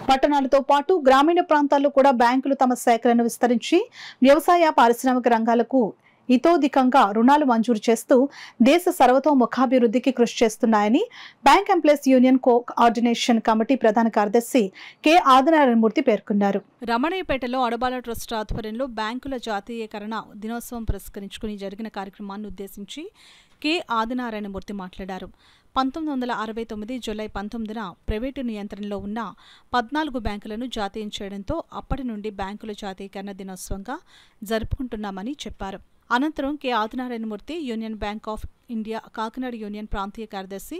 పట్టణాలతో పాటు గ్రామీణ ప్రాంతాల్లో కూడా బ్యాంకులు తమ శాఖలను విస్తరించి వ్యవసాయ పారిశ్రామిక రంగాలకు ఇతోధికంగా రుణాలు మంజూరు చేస్తూ దేశ సర్వతోముఖాభివృద్ధికి కృషి చేస్తున్నాయని bank employees union coordination committee ప్రధాన కార్యదర్శి కె ఆదినారాయణమూర్తి పేర్కొన్నారు. రమణయ్యపేటలో అడబాల ట్రస్ట్ ఆధ్వర్యంలో బ్యాంకుల జాతీయకరణ దినోత్సవం పురస్కరించుకుని జరిగిన కార్యక్రమాన్ని ఉద్దేశించి కె ఆదినారాయణమూర్తి మాట్లాడారు. 1969 జూలై 19న ప్రైవేటు నియంత్రణలో ఉన్న 14 బ్యాంకులను జాతీయం చేయడంతో అప్పటి నుండి బ్యాంకుల జాతీయకరణ దినోత్సవంగా జరుపుకుంటున్నామని చెప్పారు. అనంతరం K Adinarayanamurthy union bank of India Kakinada union ప్రాంతీయ కార్యదర్శి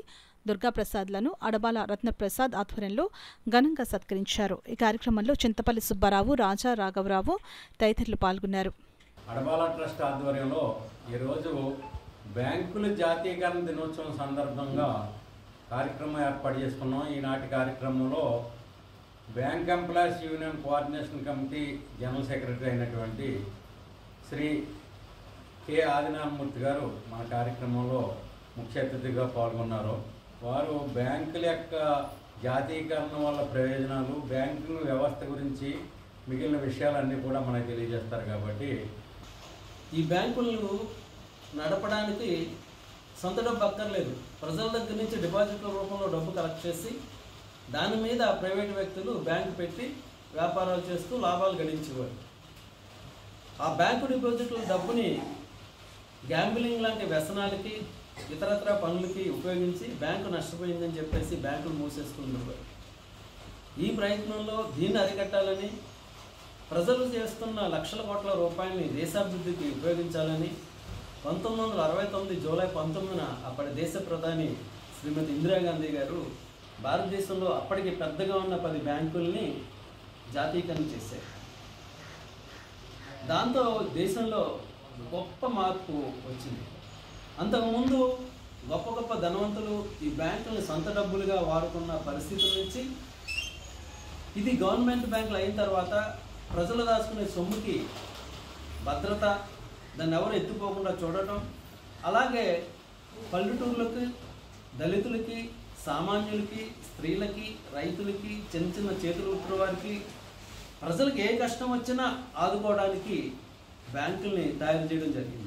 దుర్గాప్రసాద్లను అడబాల రత్నప్రసాద్ ఆధ్వర్యంలో ఘనంగా సత్కరించారు. ఈ కార్యక్రమంలో చింతపల్లి సుబ్బారావు, రాజా రాఘవరావు తదితరులు పాల్గొన్నారు. అడబాల ట్రస్ట్ ఆధ్వర్యంలో ఈరోజు బ్యాంకుల జాతీయకరణ దినోత్సవం సందర్భంగా కార్యక్రమం ఏర్పాటు చేసుకున్నాం. ఈనాటి కార్యక్రమంలో bank employees union coordination committee general secretary అయినటువంటి శ్రీ కె ఆదినారాయణమూర్తి గారు మన కార్యక్రమంలో ముఖ్య అతిథిగా పాల్గొన్నారు. వారు బ్యాంకుల యొక్క జాతీయకరణ వల్ల ప్రయోజనాలు, బ్యాంకింగ్ వ్యవస్థ గురించి మిగిలిన విషయాలన్నీ కూడా మనకు తెలియజేస్తారు. కాబట్టి ఈ బ్యాంకులను నడపడానికి సొంత డబ్బు అక్కర్లేదు. ప్రజల దగ్గర నుంచి డిపాజిట్ల రూపంలో డబ్బు కలెక్ట్ చేసి దాని మీద ప్రైవేటు వ్యక్తులు బ్యాంకు పెట్టి వ్యాపారాలు చేస్తూ లాభాలు గడించేవారు. ఆ బ్యాంకు డిపాజిట్ల డబ్బుని గ్యాంబ్లింగ్ లాంటి వ్యసనాలకి, ఇతరత్ర పనులకి ఉపయోగించి బ్యాంకు నష్టపోయిందని చెప్పేసి బ్యాంకులు మూసేసుకుంటున్నారు. ఈ ప్రయత్నంలో దీన్ని అరికట్టాలని, ప్రజలు చేస్తున్న లక్షల కోట్ల రూపాయలని దేశాభివృద్ధికి ఉపయోగించాలని 1969 జూలై 19న అప్పటి దేశ ప్రధాని శ్రీమతి ఇందిరాగాంధీ గారు భారతదేశంలో అప్పటికి పెద్దగా ఉన్న 10 బ్యాంకుల్ని జాతీయకరణ చేశారు. దాంతో దేశంలో గొప్ప మార్పు వచ్చింది. అంతకుముందు గొప్ప గొప్ప ధనవంతులు ఈ బ్యాంకులను సొంత డబ్బులుగా వాడుకున్న పరిస్థితుల నుంచి ఇది గవర్నమెంట్ బ్యాంకులు అయిన తర్వాత ప్రజలు దాచుకునే సొమ్ముకి భద్రత, దాన్ని ఎవరు ఎత్తుకోకుండా చూడటం, అలాగే పల్లెటూర్లకి, దళితులకి, సామాన్యులకి, స్త్రీలకి, రైతులకి, చిన్న చిన్న చేతులు ఉట్టిన వారికి, ప్రజలకు ఏ కష్టం వచ్చినా ఆదుకోవడానికి బ్యాంకుల్ని తయారు చేయడం జరిగింది.